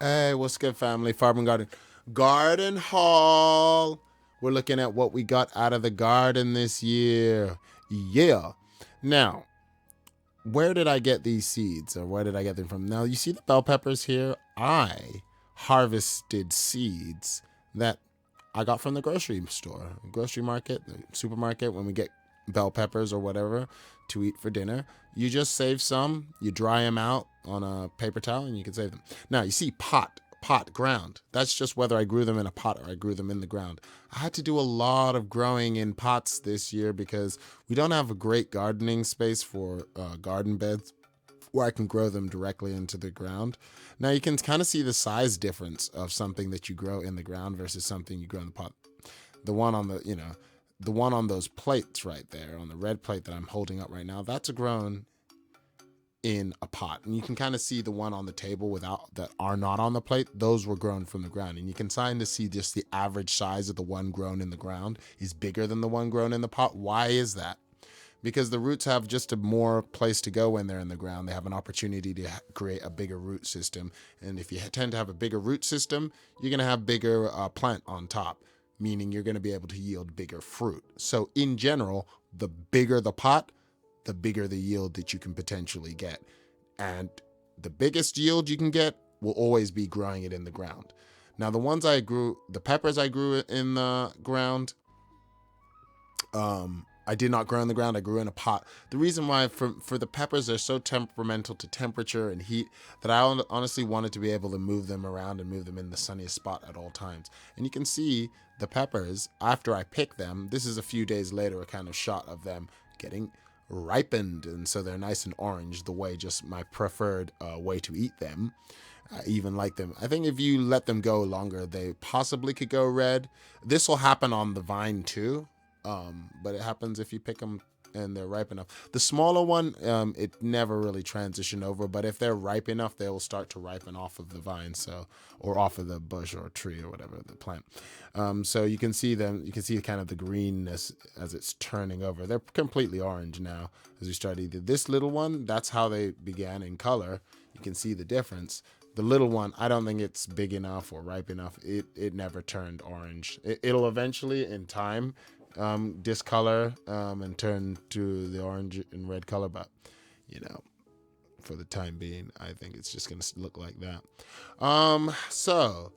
Hey, what's good, family? Farm and Garden Haul. We're looking at what we got out of the garden this year. Yeah. Now, where did I get these seeds, or where did I get them from? Now, you see the bell peppers here? I harvested seeds that I got from the grocery store, grocery market, the supermarket. When we get bell peppers or whatever to eat for dinner, you just save some, you dry them out on a paper towel, and you can save them. Now, you see pot, ground. That's just whether I grew them in a pot or I grew them in the ground. I had to do a lot of growing in pots this year because we don't have a great gardening space for garden beds where I can grow them directly into the ground. Now you can kind of see the size difference of something that you grow in the ground versus something you grow in the pot. The one on the one on those plates right there, on the red plate that I'm holding up right now, that's grown in a pot. And you can kind of see the one on the table without that are not on the plate. Those were grown from the ground. And you can kind of see just the average size of the one grown in the ground is bigger than the one grown in the pot. Why is that? Because the roots have just a more place to go when they're in the ground. They have an opportunity to create a bigger root system. And if you tend to have a bigger root system, you're going to have bigger plant on top, meaning you're going to be able to yield bigger fruit. So in general, the bigger the pot, the bigger the yield that you can potentially get. And the biggest yield you can get will always be growing it in the ground. Now, the peppers I grew in the ground, I did not grow in the ground. I grew in a pot. The reason why for the peppers, they're so temperamental to temperature and heat that I honestly wanted to be able to move them around and move them in the sunniest spot at all times. And you can see the peppers after I pick them. This is a few days later, a kind of shot of them getting ripened, and so they're nice and orange. The way just my preferred way to eat them. I even like them. I think if you let them go longer, they possibly could go red. This will happen on the vine too, but it happens if you pick them and they're ripe enough. The smaller one, it never really transitioned over, but if they're ripe enough, they will start to ripen off of the vine, so or off of the bush or tree or whatever the plant. So you can see them. You can see kind of the greenness as it's turning over. They're completely orange now as we start eating. This little one, that's how they began in color. You can see the difference. The little one, I don't think it's big enough or ripe enough. It never turned orange. It'll eventually, in time, discolor and turn to the orange and red color, but you know, for the time being, I think it's just gonna look like that. So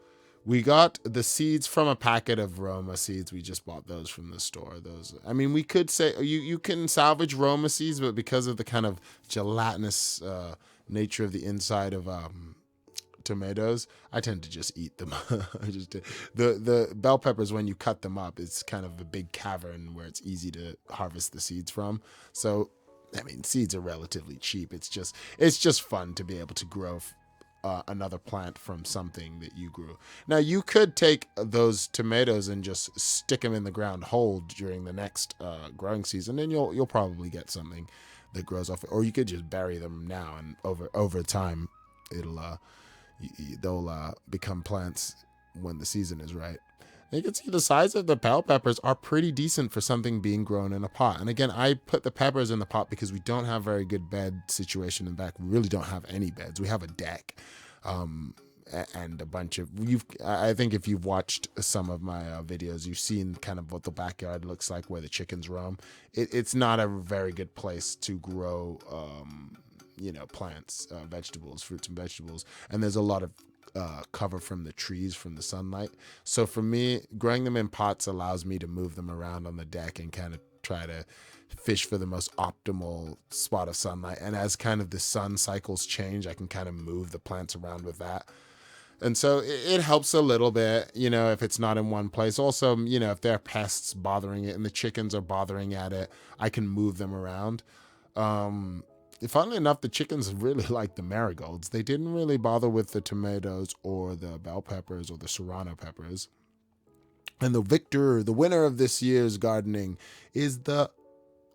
we got the seeds from a packet of Roma seeds. We just bought those from the store. Those, I mean, we could say you can salvage Roma seeds, but because of the kind of gelatinous nature of the inside of tomatoes, I tend to just eat them. I just the bell peppers, when you cut them up, it's kind of a big cavern where it's easy to harvest the seeds from. So I mean, seeds are relatively cheap. It's just fun to be able to grow another plant from something that you grew. Now you could take those tomatoes and just stick them in the ground whole during the next growing season, and you'll probably get something that grows off. Or you could just bury them now, and over time, it'll they'll become plants when the season is right. And you can see the size of the bell peppers are pretty decent for something being grown in a pot. And again, I put the peppers in the pot because we don't have very good bed situation in the back. We really don't have any beds. We have a deck. And a bunch of I think if you've watched some of my videos, you've seen kind of what the backyard looks like where the chickens roam. It's not a very good place to grow plants, vegetables, fruits and vegetables, and there's a lot of cover from the trees from the sunlight. So for me, growing them in pots allows me to move them around on the deck and kind of try to fish for the most optimal spot of sunlight. And as kind of the sun cycles change, I can kind of move the plants around with that. And so it helps a little bit, if it's not in one place. Also, if there are pests bothering it and the chickens are bothering at it, I can move them around. Funnily enough, the chickens really like the marigolds. They didn't really bother with the tomatoes or the bell peppers or the serrano peppers. And the winner of this year's gardening is the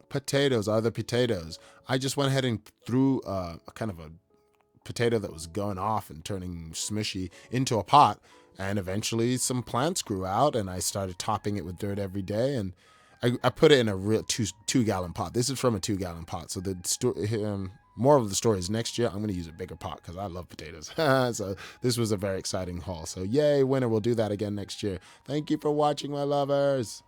potatoes, are the potatoes. I just went ahead and threw a kind of a potato that was going off and turning smushy into a pot, and eventually some plants grew out, and I started topping it with dirt every day, and I put it in a real two gallon pot. This is from a 2 gallon pot, so the More of the story is next year I'm going to use a bigger pot because I love potatoes. So this was a very exciting haul. So yay, winner. We'll do that again next year. Thank you for watching, my lovers.